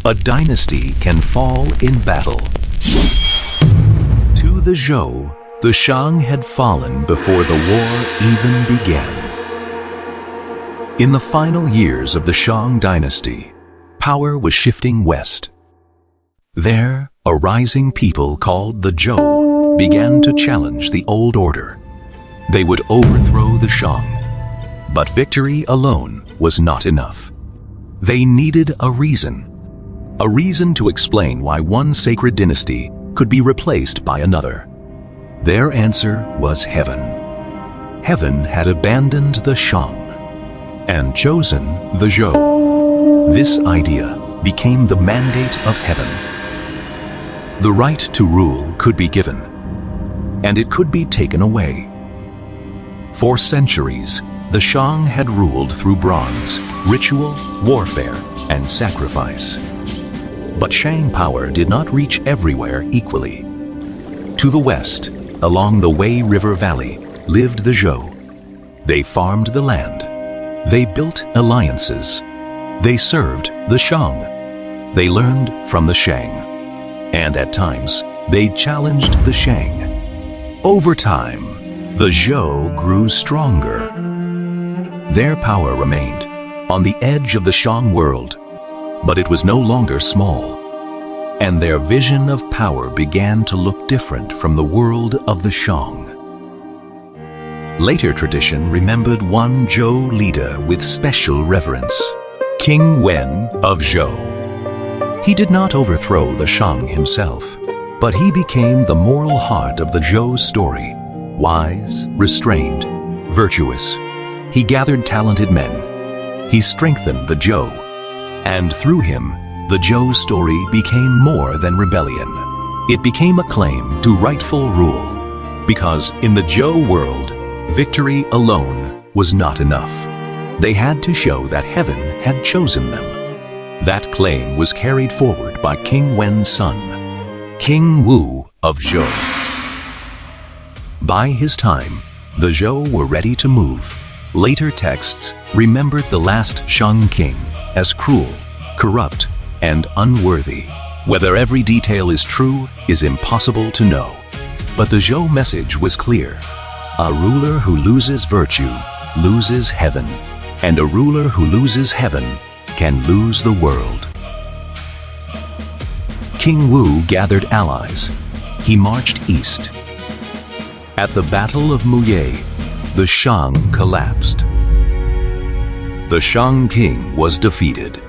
A dynasty can fall in battle. To the Zhou, the Shang had fallen before the war even began. In the final years of the Shang Dynasty, power was shifting west. There, a rising people called the Zhou began to challenge the old order. They would overthrow the Shang. But victory alone was not enough. They needed a reason to explain why one sacred dynasty could be replaced by another. Their answer was heaven. Heaven had abandoned the Shang and chosen the Zhou. This idea became the mandate of heaven. The right to rule could be given, and it could be taken away. For centuries, the Shang had ruled through bronze, ritual, warfare, and sacrifice. But Shang power did not reach everywhere equally. To the west, along the Wei River Valley, lived the Zhou. They farmed the land. They built alliances. They served the Shang. They learned from the Shang. And at times, they challenged the Shang. Over time, the Zhou grew stronger. Their power remained on the edge of the Shang world, but it was no longer small. And their vision of power began to look different from the world of the Shang. Later tradition remembered one Zhou leader with special reverence, King Wen of Zhou. He did not overthrow the Shang himself, but he became the moral heart of the Zhou story, wise, restrained, virtuous. He gathered talented men. He strengthened the Zhou, and through him, the Zhou story became more than rebellion. It became a claim to rightful rule, because in the Zhou world, victory alone was not enough. They had to show that heaven had chosen them. That claim was carried forward by King Wen's son, King Wu of Zhou. By his time, the Zhou were ready to move. Later texts remembered the last Shang king as cruel, corrupt, and unworthy. Whether every detail is true is impossible to know. But the Zhou message was clear. A ruler who loses virtue loses heaven, and a ruler who loses heaven can lose the world. King Wu gathered allies. He marched east. At the Battle of Muye, the Shang collapsed. The Shang king was defeated.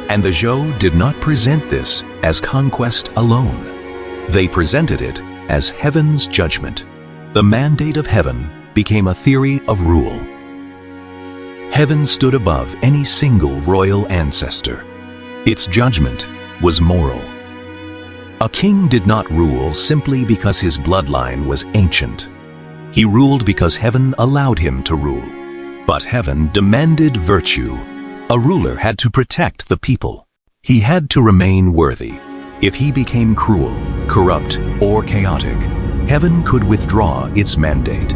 And the Zhou did not present this as conquest alone. They presented it as heaven's judgment. The mandate of heaven became a theory of rule. Heaven stood above any single royal ancestor. Its judgment was moral. A king did not rule simply because his bloodline was ancient. He ruled because heaven allowed him to rule. But heaven demanded virtue. A ruler had to protect the people. He had to remain worthy. If he became cruel, corrupt, or chaotic, heaven could withdraw its mandate.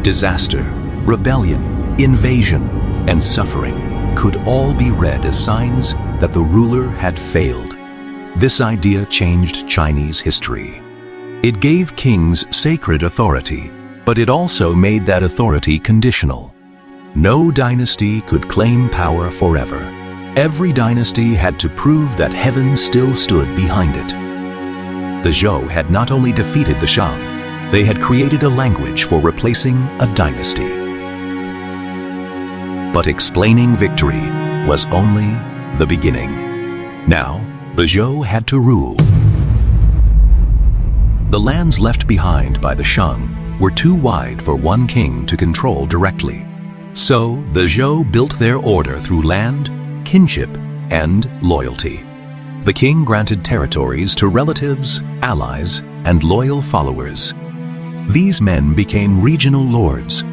Disaster, rebellion, invasion, and suffering could all be read as signs that the ruler had failed. This idea changed Chinese history. It gave kings sacred authority, but it also made that authority conditional. No dynasty could claim power forever. Every dynasty had to prove that heaven still stood behind it. The Zhou had not only defeated the Shang, they had created a language for replacing a dynasty. But explaining victory was only the beginning. Now, the Zhou had to rule. The lands left behind by the Shang were too wide for one king to control directly. So, the Zhou built their order through land, kinship, and loyalty. The king granted territories to relatives, allies, and loyal followers. These men became regional lords.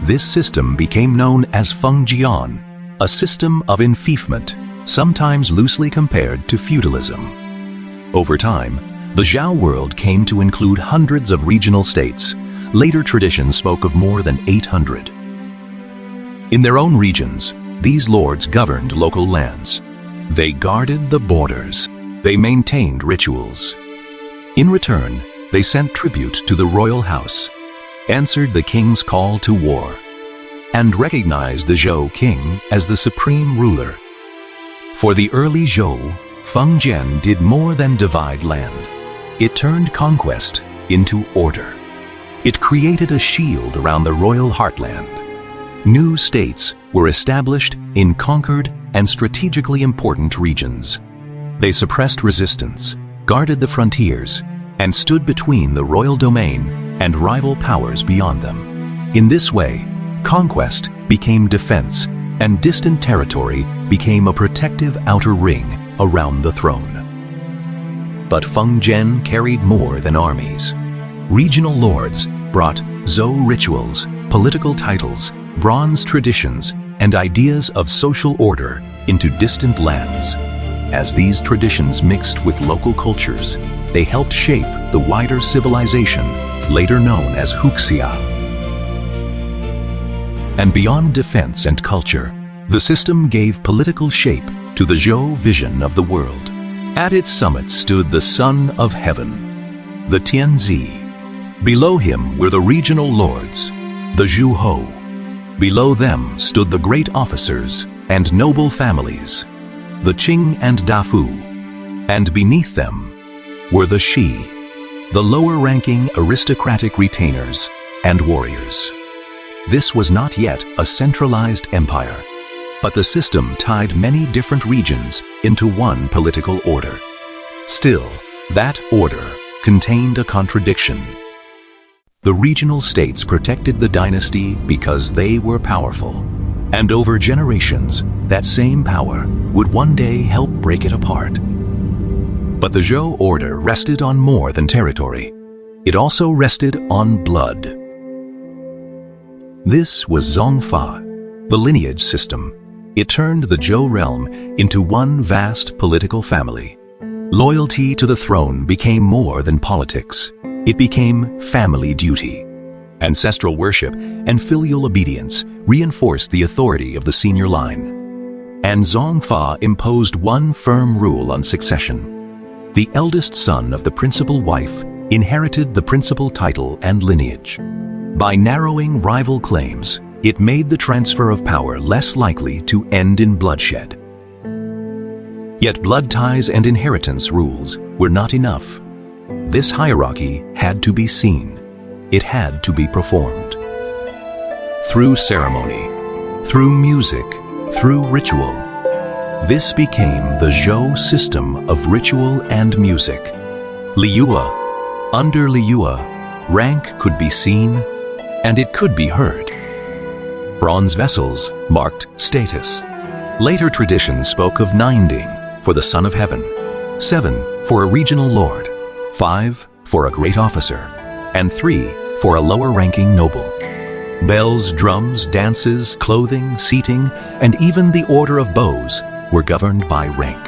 This system became known as fengjian, a system of enfeoffment, sometimes loosely compared to feudalism. Over time, the Zhou world came to include hundreds of regional states. Later traditions spoke of more than 800. In their own regions, these lords governed local lands. They guarded the borders. They maintained rituals. In return, they sent tribute to the royal house, answered the king's call to war, and recognized the Zhou king as the supreme ruler. For the early Zhou, Feng Jian did more than divide land. It turned conquest into order. It created a shield around the royal heartland. New states were established in conquered and strategically important regions. They suppressed resistance, guarded the frontiers, and stood between the royal domain and rival powers beyond them. In this way, conquest became defense, and distant territory became a protective outer ring around the throne. But Feng Jian carried more than armies. Regional lords brought Zhou rituals, political titles, bronze traditions, and ideas of social order into distant lands. As these traditions mixed with local cultures, they helped shape the wider civilization, later known as Huxia. And beyond defense and culture, the system gave political shape to the Zhou vision of the world. At its summit stood the Son of Heaven, the Tianzi. Below him were the regional lords, the Zhuhou. Below them stood the great officers and noble families, the Qing and Dafu. And beneath them were the Shi, the lower-ranking aristocratic retainers and warriors. This was not yet a centralized empire, but the system tied many different regions into one political order. Still, that order contained a contradiction. The regional states protected the dynasty because they were powerful, and over generations, that same power would one day help break it apart. But the Zhou order rested on more than territory. It also rested on blood. This was Zongfa, the lineage system. It turned the Zhou realm into one vast political family. Loyalty to the throne became more than politics. It became family duty. Ancestral worship and filial obedience reinforced the authority of the senior line. And Zongfa imposed one firm rule on succession. The eldest son of the principal wife inherited the principal title and lineage. By narrowing rival claims, it made the transfer of power less likely to end in bloodshed. Yet blood ties and inheritance rules were not enough. This hierarchy had to be seen. It had to be performed. Through ceremony, through music, through ritual. This became the Zhou system of ritual and music. Liyue. Under Liyue, rank could be seen and it could be heard. Bronze vessels marked status. Later traditions spoke of 9 ding for the Son of Heaven, 7 for a regional lord, 5 for a great officer, and 3 for a lower-ranking noble. Bells, drums, dances, clothing, seating, and even the order of bows were governed by rank.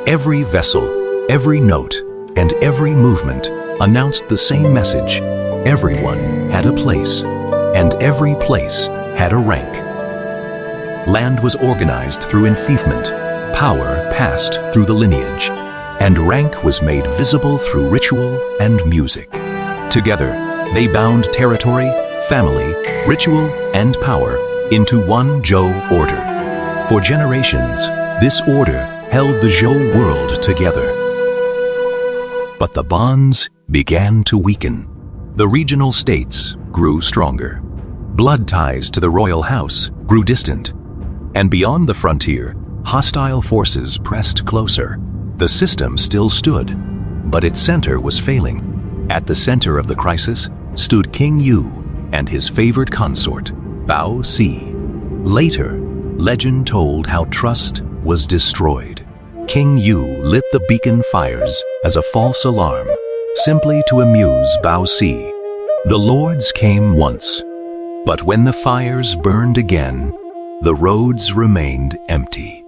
Every vessel, every note, and every movement announced the same message. Everyone had a place, and every place had a rank. Land was organized through enfeoffment, power passed through the lineage, and rank was made visible through ritual and music. Together, they bound territory, family, ritual, and power into one Zhou order. For generations, this order held the Zhou world together. But the bonds began to weaken. The regional states grew stronger. Blood ties to the royal house grew distant. And beyond the frontier, hostile forces pressed closer. The system still stood, but its center was failing. At the center of the crisis stood King Yu and his favored consort, Bao Si. Later, legend told how trust was destroyed. King Yu lit the beacon fires as a false alarm, simply to amuse Bao Si. The lords came once, but when the fires burned again, the roads remained empty.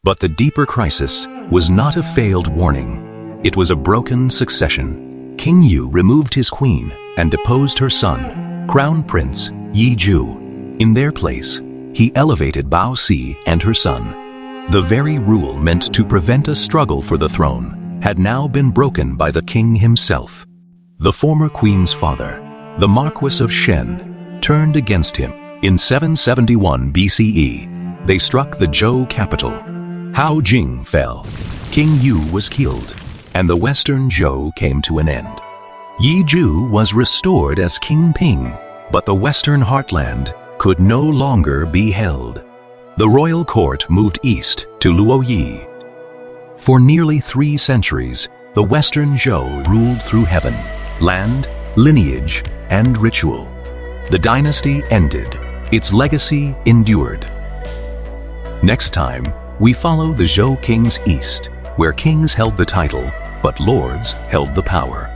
But the deeper crisis was not a failed warning. It was a broken succession. King Yu removed his queen and deposed her son, Crown Prince Yi Ju. In their place, he elevated Bao Si and her son. The very rule meant to prevent a struggle for the throne had now been broken by the king himself. The former queen's father, the Marquis of Shen, turned against him. In 771 BCE, they struck the Zhou capital. Hao Jing fell, King Yu was killed, and the Western Zhou came to an end. Yi Ju was restored as King Ping, but the Western heartland could no longer be held. The royal court moved east to Luoyi. For nearly 3 centuries, the Western Zhou ruled through heaven, land, lineage, and ritual. The dynasty ended. Its legacy endured. Next time, we follow the Zhou kings east, where kings held the title, but lords held the power.